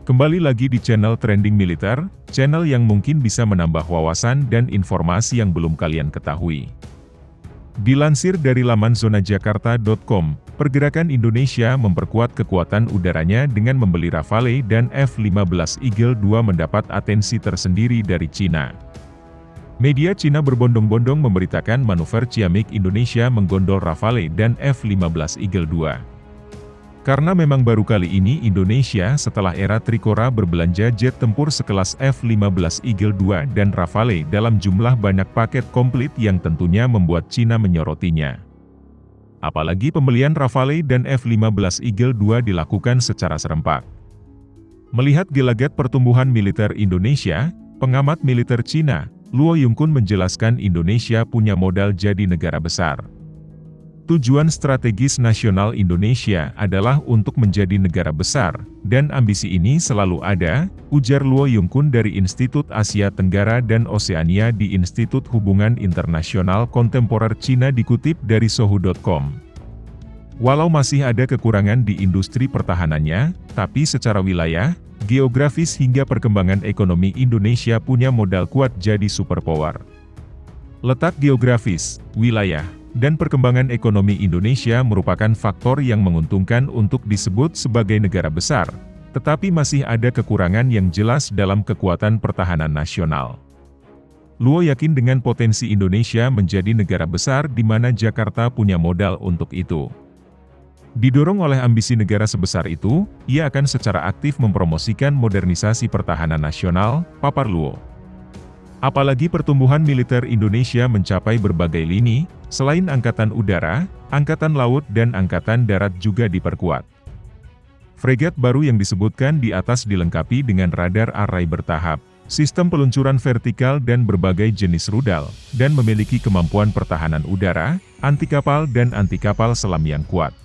Kembali lagi di channel Trending Militer, channel yang mungkin bisa menambah wawasan dan informasi yang belum kalian ketahui. Dilansir dari laman zonajakarta.com, pergerakan Indonesia memperkuat kekuatan udaranya dengan membeli Rafale dan F-15 Eagle II mendapat atensi tersendiri dari Cina. Media Cina berbondong-bondong memberitakan manuver ciamik Indonesia menggondol Rafale dan F-15 Eagle II. Karena memang baru kali ini Indonesia setelah era Trikora berbelanja jet tempur sekelas F-15 Eagle II dan Rafale dalam jumlah banyak paket komplit yang tentunya membuat Cina menyorotinya. Apalagi pembelian Rafale dan F-15 Eagle II dilakukan secara serempak. Melihat gelagat pertumbuhan militer Indonesia, pengamat militer Cina, Luo Yongkun menjelaskan Indonesia punya modal jadi negara besar. Tujuan strategis nasional Indonesia adalah untuk menjadi negara besar, dan ambisi ini selalu ada, ujar Luo Yongkun dari Institut Asia Tenggara dan Oseania di Institut Hubungan Internasional Kontemporer Cina dikutip dari Sohu.com. Walau masih ada kekurangan di industri pertahanannya, tapi secara wilayah, geografis hingga perkembangan ekonomi Indonesia punya modal kuat jadi superpower. Letak geografis, wilayah, dan perkembangan ekonomi Indonesia merupakan faktor yang menguntungkan untuk disebut sebagai negara besar, tetapi masih ada kekurangan yang jelas dalam kekuatan pertahanan nasional. Luo yakin dengan potensi Indonesia menjadi negara besar di mana Jakarta punya modal untuk itu. Didorong oleh ambisi negara sebesar itu, ia akan secara aktif mempromosikan modernisasi pertahanan nasional, papar Luo. Apalagi pertumbuhan militer Indonesia mencapai berbagai lini, selain Angkatan Udara, Angkatan Laut dan Angkatan Darat juga diperkuat. Fregat baru yang disebutkan di atas dilengkapi dengan radar array bertahap, sistem peluncuran vertikal dan berbagai jenis rudal, dan memiliki kemampuan pertahanan udara, anti kapal dan anti kapal selam yang kuat.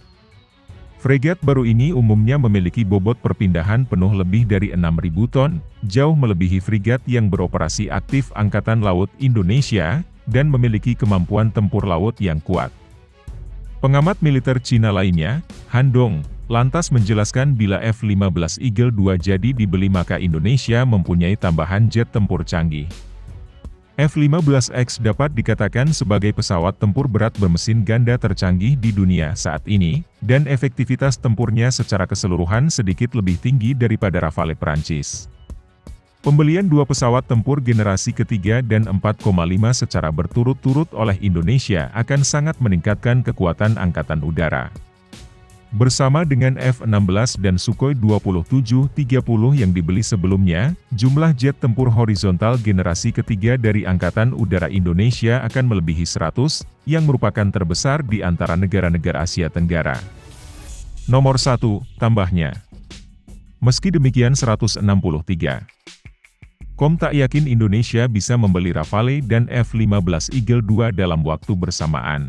Fregat baru ini umumnya memiliki bobot perpindahan penuh lebih dari 6.000 ton, jauh melebihi fregat yang beroperasi aktif Angkatan Laut Indonesia, dan memiliki kemampuan tempur laut yang kuat. Pengamat militer Cina lainnya, Han Dong, lantas menjelaskan bila F-15 Eagle II jadi dibeli maka Indonesia mempunyai tambahan jet tempur canggih. F-15X dapat dikatakan sebagai pesawat tempur berat bermesin ganda tercanggih di dunia saat ini, dan efektivitas tempurnya secara keseluruhan sedikit lebih tinggi daripada Rafale Prancis. Pembelian dua pesawat tempur generasi ketiga dan 4,5 secara berturut-turut oleh Indonesia akan sangat meningkatkan kekuatan Angkatan Udara. Bersama dengan F-16 dan Sukhoi 27-30 yang dibeli sebelumnya, jumlah jet tempur horizontal generasi ketiga dari Angkatan Udara Indonesia akan melebihi 100, yang merupakan terbesar di antara negara-negara Asia Tenggara. Nomor 1, tambahnya. Meski demikian 163. Kom tak yakin Indonesia bisa membeli Rafale dan F-15 Eagle II dalam waktu bersamaan.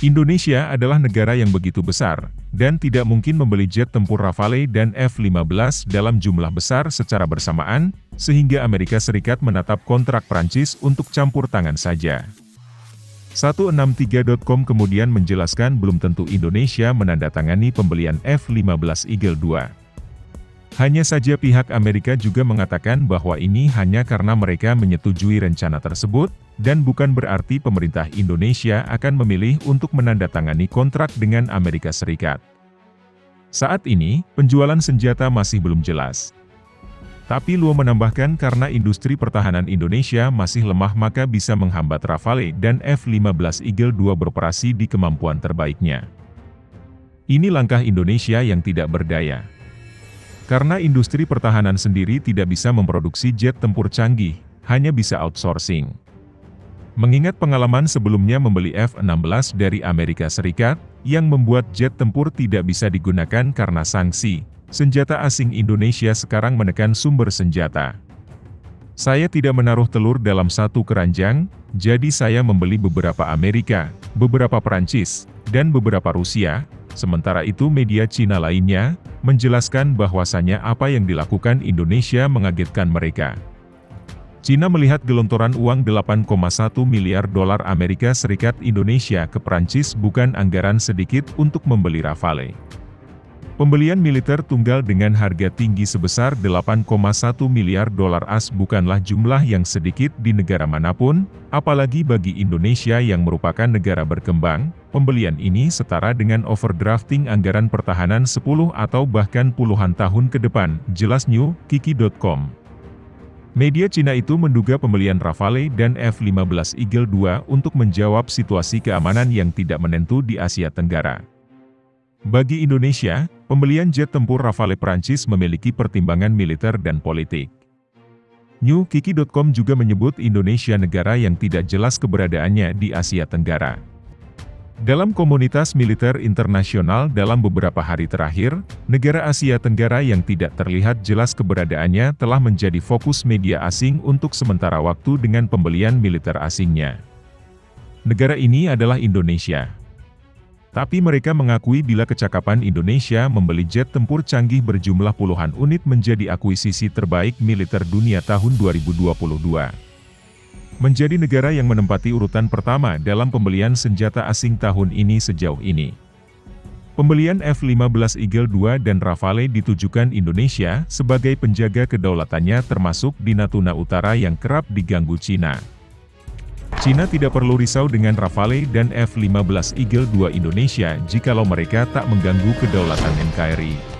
Indonesia adalah negara yang begitu besar, dan tidak mungkin membeli jet tempur Rafale dan F-15 dalam jumlah besar secara bersamaan, sehingga Amerika Serikat menatap kontrak Prancis untuk campur tangan saja. 163.com kemudian menjelaskan belum tentu Indonesia menandatangani pembelian F-15 Eagle II. Hanya saja pihak Amerika juga mengatakan bahwa ini hanya karena mereka menyetujui rencana tersebut, dan bukan berarti pemerintah Indonesia akan memilih untuk menandatangani kontrak dengan Amerika Serikat. Saat ini, penjualan senjata masih belum jelas. Tapi Luo menambahkan karena industri pertahanan Indonesia masih lemah maka bisa menghambat Rafale dan F-15 Eagle II beroperasi di kemampuan terbaiknya. Ini langkah Indonesia yang tidak berdaya. Karena industri pertahanan sendiri tidak bisa memproduksi jet tempur canggih, hanya bisa outsourcing. Mengingat pengalaman sebelumnya membeli F-16 dari Amerika Serikat, yang membuat jet tempur tidak bisa digunakan karena sanksi, senjata asing Indonesia sekarang menekan sumber senjata. Saya tidak menaruh telur dalam satu keranjang, jadi saya membeli beberapa Amerika, beberapa Prancis, dan beberapa Rusia. Sementara itu media Cina lainnya, menjelaskan bahwasannya apa yang dilakukan Indonesia mengagetkan mereka. Cina melihat gelontoran uang 8,1 miliar dolar Amerika Serikat Indonesia ke Prancis bukan anggaran sedikit untuk membeli Rafale. Pembelian militer tunggal dengan harga tinggi sebesar 8,1 miliar dolar AS bukanlah jumlah yang sedikit di negara manapun, apalagi bagi Indonesia yang merupakan negara berkembang. Pembelian ini setara dengan overdrafting anggaran pertahanan 10 atau bahkan puluhan tahun ke depan, jelas New Kiki.com. Media Cina itu menduga pembelian Rafale dan F-15 Eagle II untuk menjawab situasi keamanan yang tidak menentu di Asia Tenggara. Bagi Indonesia, pembelian jet tempur Rafale Prancis memiliki pertimbangan militer dan politik. New Kiki.com juga menyebut Indonesia negara yang tidak jelas keberadaannya di Asia Tenggara. Dalam komunitas militer internasional dalam beberapa hari terakhir, negara Asia Tenggara yang tidak terlihat jelas keberadaannya telah menjadi fokus media asing untuk sementara waktu dengan pembelian militer asingnya. Negara ini adalah Indonesia. Tapi mereka mengakui bila kecakapan Indonesia membeli jet tempur canggih berjumlah puluhan unit menjadi akuisisi terbaik militer dunia tahun 2022. Menjadi negara yang menempati urutan pertama dalam pembelian senjata asing tahun ini sejauh ini. Pembelian F-15 Eagle II dan Rafale ditujukan Indonesia sebagai penjaga kedaulatannya termasuk di Natuna Utara yang kerap diganggu Cina. Cina tidak perlu risau dengan Rafale dan F-15 Eagle II Indonesia jikalau mereka tak mengganggu kedaulatan NKRI.